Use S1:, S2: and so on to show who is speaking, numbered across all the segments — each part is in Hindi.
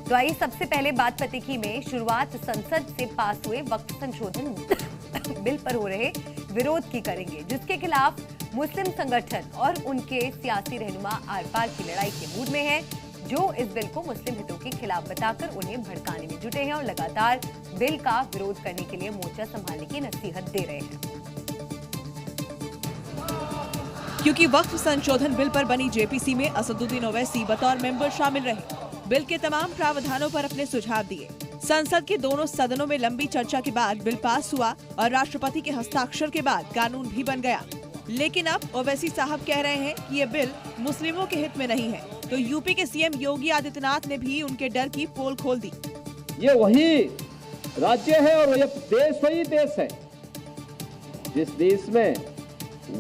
S1: तो आइए सबसे पहले बात फतेही में शुरुआत संसद से पास हुए वक्फ संशोधन बिल पर हो रहे विरोध की करेंगे, जिसके खिलाफ मुस्लिम संगठन और उनके सियासी रहनुमा आर पार की लड़ाई के मूड में हैं, जो इस बिल को मुस्लिम हितों के खिलाफ बताकर उन्हें भड़काने में जुटे हैं और लगातार बिल का विरोध करने के लिए मोर्चा संभालने की नसीहत दे रहे हैं।
S2: क्योंकि वक्फ संशोधन बिल पर बनी जेपीसी में असदुद्दीन ओवैसी बतौर मेंबर शामिल रहे, बिल के तमाम प्रावधानों पर अपने सुझाव दिए। संसद के दोनों सदनों में लंबी चर्चा के बाद बिल पास हुआ और राष्ट्रपति के हस्ताक्षर के बाद कानून भी बन गया। लेकिन अब ओवैसी साहब कह रहे हैं कि ये बिल मुस्लिमों के हित में नहीं है, तो यूपी के सीएम योगी आदित्यनाथ ने भी उनके डर की पोल खोल दी।
S3: ये वही राज्य है और ये देश वही देश है जिस देश में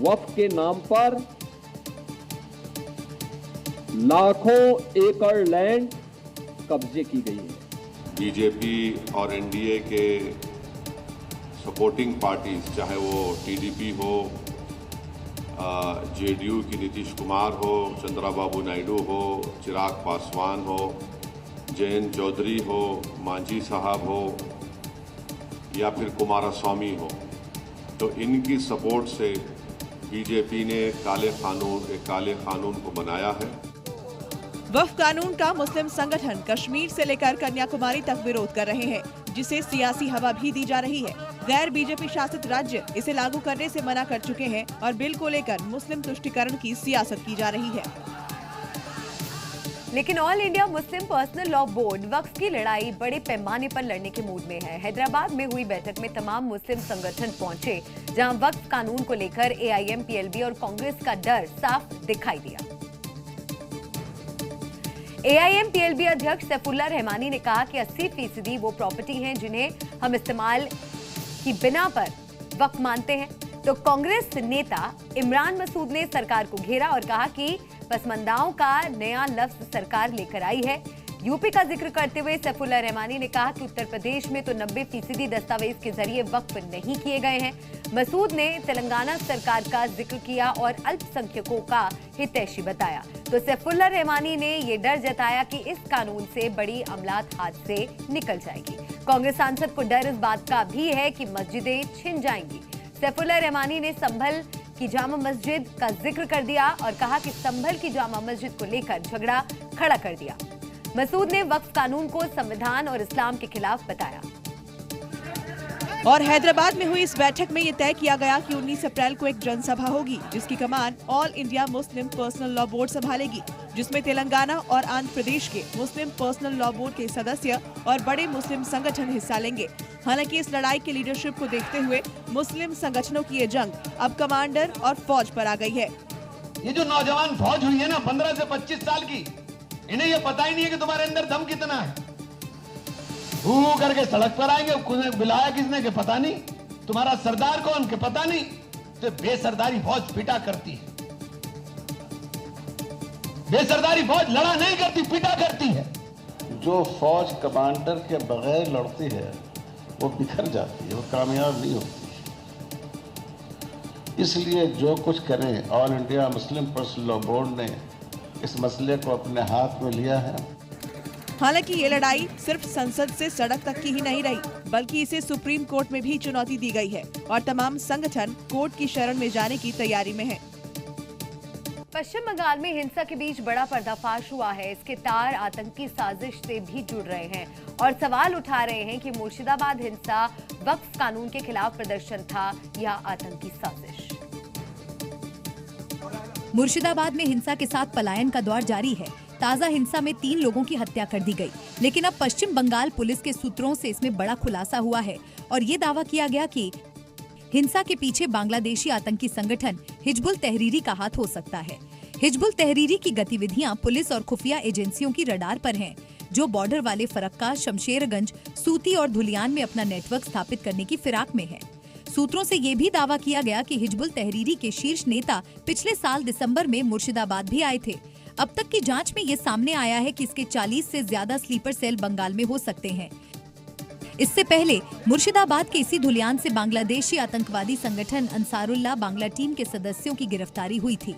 S3: वक्फ के नाम पर लाखों एकड़ लैंड कब्जे की गई है।
S4: बीजेपी और एनडीए के सपोर्टिंग पार्टीज, चाहे वो टीडीपी हो, जेडीयू की नीतीश कुमार हो, चंद्राबाबू नायडू हो, चिराग पासवान हो, जयंत चौधरी हो, मांझी साहब हो या फिर कुमारस्वामी हो, तो इनकी सपोर्ट से बीजेपी ने एक काले कानून को बनाया है।
S2: वक्फ कानून का मुस्लिम संगठन कश्मीर से लेकर कन्याकुमारी तक विरोध कर रहे हैं, जिसे सियासी हवा भी दी जा रही है। गैर बीजेपी शासित राज्य इसे लागू करने से मना कर चुके हैं और बिल को लेकर मुस्लिम तुष्टीकरण की सियासत की जा रही है।
S1: लेकिन all India Muslim personal law board वक्फ की लड़ाई बड़े पैमाने पर लड़ने के मूड में है। हैदराबाद में हुई बैठक में तमाम मुस्लिम संगठन पहुंचे, जहां वक्फ कानून को लेकर एआईएम, पीएलबी और कांग्रेस का डर साफ दिखाई दिया। एआईएम पीएलबी अध्यक्ष सैफुल्लाह रहमानी ने कहा कि 80% वो प्रॉपर्टी हैं जिन्हें हम इस्तेमाल की बिना पर वक्फ मानते हैं। तो कांग्रेस नेता इमरान मसूद ने सरकार को घेरा और कहा कि पसमंदाओं का नया लफ्ज सरकार लेकर आई है। यूपी का जिक्र करते हुए सैफुल्लाह रहमानी ने कहा कि उत्तर प्रदेश में तो 90% दस्तावेज के जरिए वक्फ नहीं किए गए हैं। मसूद ने तेलंगाना सरकार का जिक्र किया और अल्पसंख्यकों का हितैषी बताया। तो सैफुल्लाह रहमानी ने ये डर जताया कि इस कानून से बड़ी अमलात हाथ से निकल जाएगी। कांग्रेस सांसद को डर इस बात का भी है कि मस्जिदें छिन जाएंगी। सैफुल्लाह रहमानी ने संभल की जामा मस्जिद का जिक्र कर दिया और कहा कि संभल की जामा मस्जिद को लेकर झगड़ा खड़ा कर दिया। मसूद ने वक्फ कानून को संविधान और इस्लाम के खिलाफ बताया।
S2: और हैदराबाद में हुई इस बैठक में ये तय किया गया कि 19 अप्रैल को एक जनसभा होगी, जिसकी कमान all India Muslim personal law board संभालेगी, जिसमें तेलंगाना और आंध्र प्रदेश के मुस्लिम पर्सनल लॉ बोर्ड के सदस्य और बड़े मुस्लिम संगठन हिस्सा लेंगे। हालांकि इस लड़ाई की लीडरशिप को देखते हुए मुस्लिम संगठनों की ये जंग अब कमांडर और फौज पर आ गई है।
S5: ये जो नौजवान फौज हुई है ना 15 से 25 साल की, इन्हें ये पता ही नहीं है कि तुम्हारे अंदर दम कितना है। हू करके सड़क पर आएंगे, बुलाया किसने के पता नहीं, तुम्हारा सरदार कौन के पता नहीं, तो बेसरदारी फौज पिटा करती है। बेसरदारी फौज लड़ा नहीं करती, पिटा करती है।
S6: जो फौज कमांडर के बगैर लड़ती है वो बिखर जाती है, वो कामयाब नहीं होती। इसलिए जो कुछ करें, all India Muslim personal law board ने इस मसले को अपने हाथ में लिया है।
S2: हालांकि ये लड़ाई सिर्फ संसद से सड़क तक की ही नहीं रही, बल्कि इसे सुप्रीम कोर्ट में भी चुनौती दी गई है और तमाम संगठन कोर्ट की शरण में जाने की तैयारी में हैं।
S1: पश्चिम बंगाल में हिंसा के बीच बड़ा पर्दाफाश हुआ है। इसके तार आतंकी साजिश से भी जुड़ रहे हैं और सवाल उठा रहे हैं कि मुर्शिदाबाद हिंसा वक्फ कानून के खिलाफ प्रदर्शन था या आतंकी साजिश।
S7: मुर्शिदाबाद में हिंसा के साथ पलायन का दौर जारी है। ताजा हिंसा में 3 लोगों की हत्या कर दी गई, लेकिन अब पश्चिम बंगाल पुलिस के सूत्रों से इसमें बड़ा खुलासा हुआ है और ये दावा किया गया कि हिंसा के पीछे बांग्लादेशी आतंकी संगठन हिजबुल तहरीरी का हाथ हो सकता है। हिजबुल तहरीरी की गतिविधियां पुलिस और खुफिया एजेंसियों की रडार पर हैं, जो बॉर्डर वाले फरक्का, शमशेरगंज, सूती और धुलियान में अपना नेटवर्क स्थापित करने की फिराक में है। सूत्रों से ये भी दावा किया गया कि हिजबुल तहरीरी के शीर्ष नेता पिछले साल दिसंबर में मुर्शिदाबाद भी आए थे। अब तक की जांच में ये सामने आया है कि इसके 40 से ज्यादा स्लीपर सेल बंगाल में हो सकते हैं। इससे पहले मुर्शिदाबाद के इसी धुलियान से बांग्लादेशी आतंकवादी संगठन अंसारुल्लाह बांग्ला टीम के सदस्यों की गिरफ्तारी हुई थी।